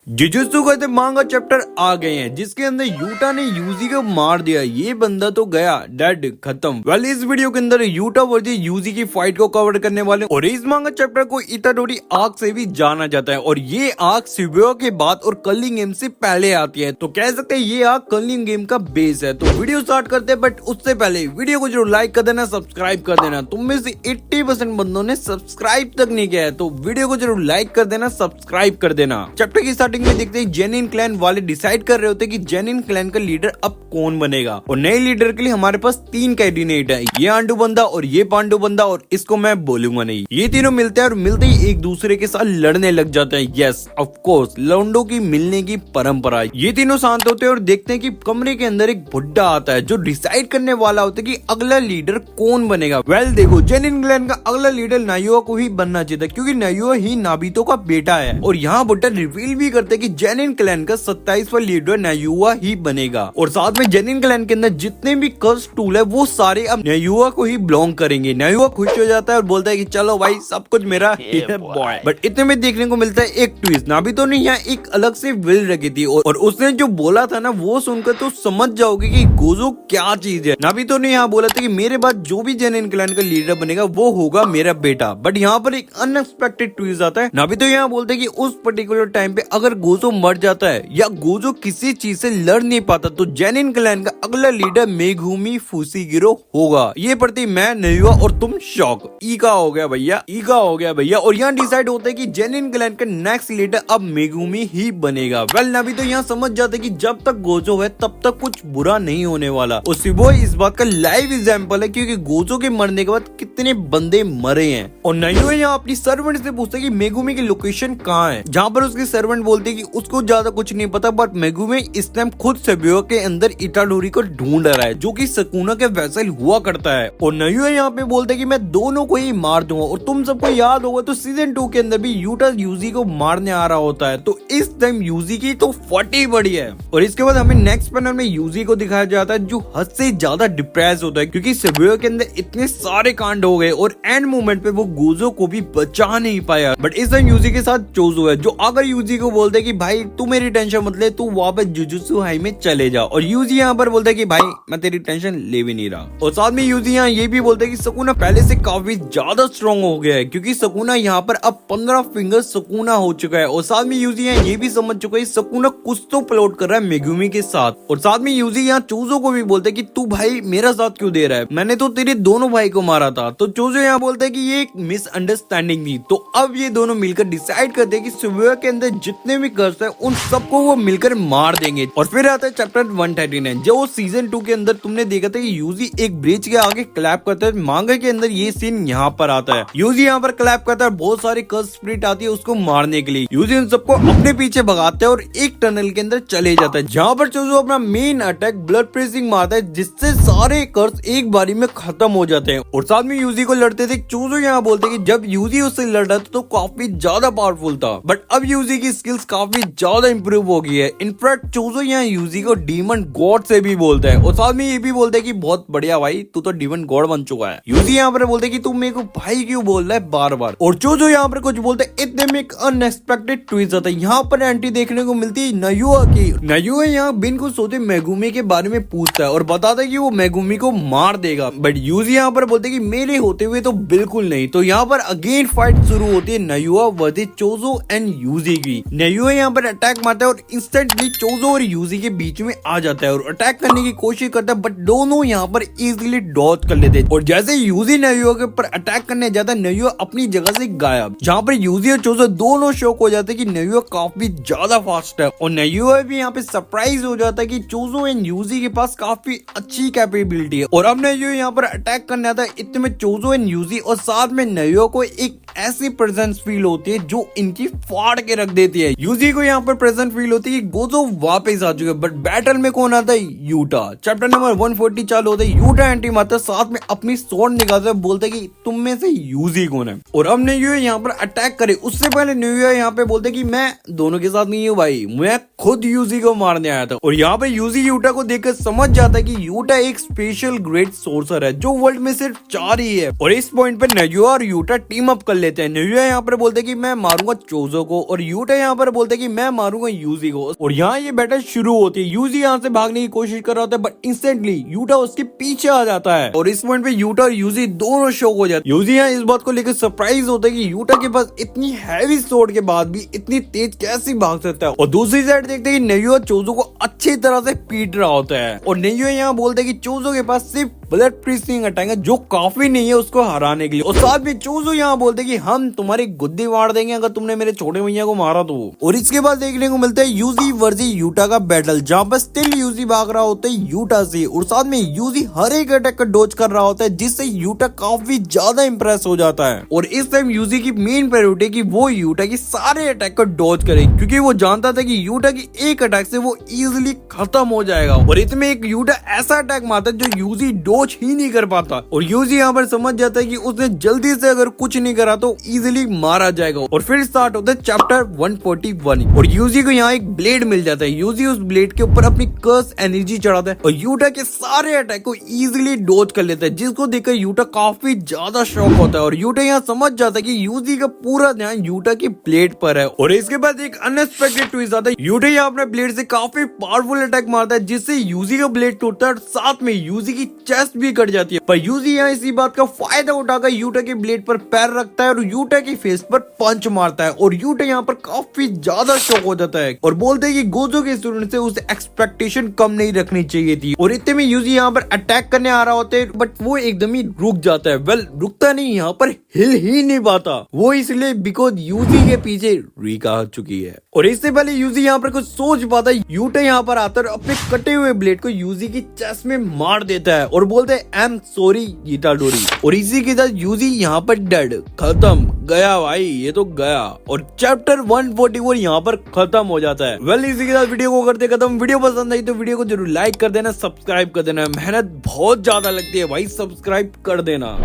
Jujutsu Kaisen मांगा chapter आ गए हैं जिसके अंदर यूटा ने यूजी को मार दिया। ये बंदा तो गया डेड खत्म। वेल इस वीडियो के अंदर यूटा वर्सेस यूजी की फाइट को कवर करने वाले और इस मांगा चैप्टर को इटाडोरी आर्क से भी जाना जाता है और ये आर्क शिबुया के बाद और कर्लिंग गेम से पहले आती है, तो कह सकते हैं ये आर्क कर्लिंग गेम का बेस है। तो वीडियो स्टार्ट करते हैं, बट उससे पहले वीडियो को जरूर लाइक कर देना, सब्सक्राइब कर देना। तुम में से 80% बंदों ने सब्सक्राइब तक नहीं किया है, तो वीडियो को जरूर लाइक कर देना, सब्सक्राइब कर देना। चैप्टर की स्टार्टिंग में देखते हैं जेनिन क्लैन वाले डिसाइड कर रहे होते हैं कि जेनिन क्लैन का लीडर अब कौन बनेगा और नए लीडर के लिए हमारे पास 3 कैंडिडेट है, ये आंडू बंदा और ये पांडु बंदा और इसको मैं बोलूंगा नहीं। ये तीनों मिलते हैं और मिलते ही एक दूसरे के साथ लड़ने लग जाते हैं। यस ऑफ कोर्स लौंडों की मिलने की परंपरा। ये तीनों शांत होते हैं और देखते हैं कि कमरे के अंदर एक बुड्ढा आता है जो डिसाइड करने वाला होता है कि अगला लीडर कौन बनेगा। वेल देखो जेनिन क्लैन का अगला लीडर नायुआ को ही बनना चाहिए था क्योंकि नायुआ ही नाबितो का बेटा है और यहाँ बुड्ढा रिवील भी करते हैं कि जेनिन क्लैन का 27वां लीडर नायुआ ही बनेगा और साथ में जेनिन क्लैन के अंदर जितने भी कर्स टूल है वो सारे अब नायुआ को ही बिलोंग करेंगे। नायुआ खुश हो जाता है और बोलता है कि चलो भाई सब कुछ मेरा बॉय। बट इतने में देखने को मिलता है एक ट्विस्ट। नाबितो ने यहाँ एक अलग से विल रखी थी और उसने जो बोला था ना वो सुनकर तो समझ जाओगे कि गोजो क्या चीज है। नाबितो ने यहाँ बोला था कि मेरे बाद जो भी जेनिन क्लैन का लीडर बनेगा वो होगा मेरा बेटा। बट यहाँ पर एक अनएक्सपेक्टेड ट्विस्ट आता है। नाबितो यहाँ बोलते हैं कि उस पर्टिकुलर टाइम पे अगर गोजो मर जाता है या गोजो किसी चीज से लड़ नहीं पाता तो जेनिन क्लैन का अगला लीडर मेगुमी फुशिगिरो होगा। ये पढ़ते मैं नायुआ और तुम शॉक। ईका हो गया भैया, ईका हो गया भैया। और यहाँ डिसाइड होता है कि जेनिन क्लैन का नेक्स्ट लीडर अब मेगुमी ही बनेगा। वेल नाभी तो यहाँ समझ जाते कि जब तक गोजो है तब तक कुछ बुरा नहीं होने वाला और शिबुया इस बात का लाइव एग्जाम्पल है क्योंकि गोजो के मरने के बाद कितने बंदे मरे हैं। और नायुआ यहाँ अपनी सर्वेंट से पूछता है कि मेगुमी की लोकेशन कहाँ है, जहाँ पर उसकी सर्वेंट बोलती है कि उसको ज्यादा कुछ नहीं पता बट मेगुमी इस टाइम खुद शिबुया के अंदर इटाडोरी को ढूंढ रहा है जो कि सुकुना के वेसल हुआ करता है। और नायुआ यहाँ पे बोलते हैं कि मैं दोनों को ही मार दूंगा। और तुम सबको याद होगा तो सीजन 2 के अंदर भी यूटा यूजी को मारने आ रहा होता है, तो इस टाइम यूजी की तो फटी बड़ी है। और इसके बाद हमें नेक्स्ट पैनल में यूजी को दिखाया जाता है जो हद से ज्यादा डिप्रेस होता है क्योंकि शिबुया के अंदर इतने सारे कांड हो गए और एंड मोमेंट पे वो गोजो को भी बचा नहीं पाया। बट इस टाइम यूजी के साथ चोजो है जो अगर यूजी को बोलते है कि भाई तू मेरी टेंशन मत ले, तू वापस जुजुत्सु हाई में चले जा। और यूजी यहाँ पर बोलता है कि भाई मैं तेरी टेंशन ले भी नहीं रहा। और साथ में यूजी यहाँ ये भी बोलते है कि सुकुना पहले से काफी ज्यादा स्ट्रॉन्ग हो गया है क्योंकि सुकुना यहाँ पर अब 15 फिंगर सुकुना हो चुका है। और साथ में यूजी यहाँ ये भी समझ चुका है सुकुना कुछ तो प्लॉट कर रहा है मेगुमी के साथ। और साथ में यूजी यहाँ चोजो को भी बोलते है कि तू भाई मेरा साथ क्यों दे रहा है, मैंने तो तेरे दोनों भाई को मारा था। तो चोजो यहाँ बोलता है कि ये एक मिसअंडरस्टैंडिंग थी। तो अब ये दोनों मिलकर डिसाइड करते हैं कि शिबुया के अंदर जितने भी कर्स है उन सबको वो मिलकर मार देंगे। और फिर आता है चैप्टर 139 जो सीजन 2 के अंदर तुमने देखा था कि यूजी एक ब्रिज के आगे क्लैप करता है। मांगा के अंदर ये सीन यहाँ पर आता है। यूजी यहाँ पर क्लैप करता है, बहुत सारी कर्स स्पिरिट आती है उसको मारने के लिए। यूजी उन सबको अपने पीछे भगाता है और एक टनल के अंदर चले जाता है जहाँ पर चोजो अपना मेन अटैक ब्लड प्रेसिंग मारता है जिससे सारे कर्स एक बारी में खत्म हो जाते हैं। और साथ में यूजी को लड़ते थे। चोजो यहाँ बोलते कि जब यूजी उससे लड़ रहा था तो काफी ज्यादा पावरफुल था बट अब यूजी की स्किल्स काफी ज्यादा इंप्रूव हो गई है। इनफैक्ट चोजो यहाँ यूजी को डीमन गॉड से भी बोलता है और साथ में ये भी बोलता है कि बहुत बढ़िया भाई तू तो डीमन गॉड बन चुका है। यूजी यहाँ पर बोलते है कि तू मेरे को भाई क्यों बोल रहा है बार बार। और चोजो यहाँ पर कुछ बोलते है, इतने में एक अनएक्सपेक्टेड ट्विस्ट आता है। यहाँ पर एंट्री देखने को मिलती है नायुआ की। नायुआ यहाँ बिन को सोते मेगुमी के बारे में पूछता है और बताता है कि वो मेगुमी को मार देगा। बट यूजी यहाँ पर बोलते है कि मेरे होते हुए तो बिल्कुल नहीं। तो यहाँ पर अगेन फाइट शुरू होती है नायुआ वर्सेस चोजो एंड यूजी की। नायुआ यहाँ पर अटैक मारता है और इंस्टेंटली चोजो और यूजी के बीच में आ जाता है और अटैक करने की कोशिश करता है बट दोनों यहाँ पर इजीली डॉज कर लेते हैं। और जैसे यूजी नायुआ के ऊपर अटैक करने जाता है नायुआ अपनी जगह से गायब, जहाँ पर यूजी और चोजो दोनों शॉक हो जाते हैं कि नायुआ काफी ज्यादा फास्ट है। और नायुआ भी यहाँ पे सरप्राइज हो जाता है कि चोजो एंड यूजी के पास काफी अच्छी कैपेबिलिटी है। और अब नायुआ यहाँ पर अटैक करने आता है। इतने में चोजो एंड यूजी और साथ में नायुआ को एक ऐसी प्रेजेंस फील होती है जो इनकी फाड़ के रख देती है। यूजी को यहाँ पर प्रेजेंट फील होती है कि गोजो वापस आ चुके हैं बट बैटल में कौन आता है, यूटा। चैप्टर नंबर 140 चालू होता है। यूटा एंट्री मारता है, साथ में अपनी स्वॉर्ड निकालता है, बोलता है कि तुम में से यूजी कौन है। और अब नायुआ यहाँ पर अटैक करे उससे पहले नायुआ यहाँ पे बोलते कि मैं दोनों के साथ नहीं हूँ भाई, मैं खुद यूजी को मारने आया था। और यहाँ पे यूजी यूटा को देखकर समझ जाता है कि यूटा एक स्पेशल ग्रेट सोर्सर है जो वर्ल्ड में सिर्फ 4 ही है। और इस पॉइंट पे नायुआ और यूटा टीम अप कर लेते हैं। नायुआ यहाँ पर बोलते कि मैं मारूंगा चोजो को और यूटा यहाँ पर पर बोलता है कि मैं मारूंगा यूजी को, और यहाँ ये बैटल शुरू होती है। यूजी यहाँ से भागने की कोशिश कर रहा होता है, बट इंस्टेंटली यूटा उसके पीछे आ जाता है, और इस पॉइंट पे यूटा और यूजी दोनों शॉक हो जाते हैं। यूजी यहाँ इस बात को लेकर सरप्राइज होता है कि यूटा के पास इतनी हैवी स्वॉर्ड के बाद भी इतनी तेज कैसे भाग सकता है। और दूसरी साइड देखते हैं कि नेयुआ चोजो को अच्छी तरह से पीट रहा होता है, और नेयुआ यहाँ बोलता है कि चोजो के पास सिर्फ ब्लड प्रीसिंग अटैक है जो काफी नहीं है उसको हराने के लिए। और साथ में चोजो यहाँ बोलते कि हम तुम्हारी गुद्दी मार देंगे अगर तुमने मेरे छोटे भैया को मारा तो। और इसके बाद देखने को मिलता है यूजी वर्सेस यूटा का बैटल, जहाँ पर स्टिल यूजी भाग रहा होता है यूटा से, और साथ में यूजी हर एक अटैक का डॉज कर रहा होता है, जिससे यूटा काफी ज्यादा इंप्रेस हो जाता है। और इस टाइम यूजी की मेन प्रायोरिटी कि वो यूटा की सारे अटैक को डॉज करे, क्योंकि वो जानता था कि यूटा की एक अटैक से वो इजिली खत्म हो जाएगा। और इतने एक यूटा ऐसा अटैक मारता है जो यूजी डॉज ही नहीं कर पाता, और यूजी यहाँ पर समझ जाता है कि उसने जल्दी से अगर कुछ नहीं करा तो इजिली मारा जाएगा। और फिर स्टार्ट होता है चैप्टर 141, और यूजी को यहाँ एक ब्लेड मिल जाता है। यूजी उस ब्लेड के ऊपर अपनी कर्स एनर्जी चढ़ाता है और यूटा के सारे अटैक को इजिली डॉज कर लेता है, जिसको देखकर यूटा काफी ज्यादा शॉक होता है। और यूटा यहाँ समझ जाता है कि यूजी का पूरा ध्यान यूटा की ब्लेड पर है। और इसके बाद एक अनएक्सपेक्टेड ट्विस्ट आता है। यूटा यहाँ अपने ब्लेड से काफी पावरफुल अटैक मारता है, जिससे यूजी का ब्लेड टूटता है और साथ में यूजी की चेस्ट भी कट जाती है। पर यूजी यहाँ इसी बात का फायदा उठाकर यूटा के ब्लेड पर पैर रखता है और यूटा की फेस पर पंच मारता है, और यूटा यहाँ पर काफी ज्यादा शॉक हो जाता है और बोलते हैं कि गोजो के स्टूडेंट से उसे एक्सपेक्टेशन कम नहीं रखनी चाहिए थी। और इतने में यूजी यहाँ पर अटैक करने आ रहा होता है, बट वो एकदम ही रुक जाता है। वेल रुकता नहीं, यहाँ पर हिल ही नहीं पाता, वो इसलिए बिकॉज यूजी के पीछे रिका आ चुकी है। और इससे पहले यूजी यहाँ पर कुछ सोच पाता है, यूटा यहाँ पर आता है अपने कटे हुए ब्लेड को यूजी की चेस्ट में मार देता है और बोलते हैं आई एम सॉरी इटाडोरी। और इसी के साथ यूजी यहाँ पर डेड, खत्म, गया भाई, ये तो गया। और चैप्टर 144 यहाँ पर खत्म हो जाता है। वेल इसी के साथ वीडियो को करते खत्म। वीडियो पसंद आई तो वीडियो को जरूर लाइक कर देना, सब्सक्राइब कर देना। मेहनत बहुत ज्यादा लगती है भाई, सब्सक्राइब कर देना।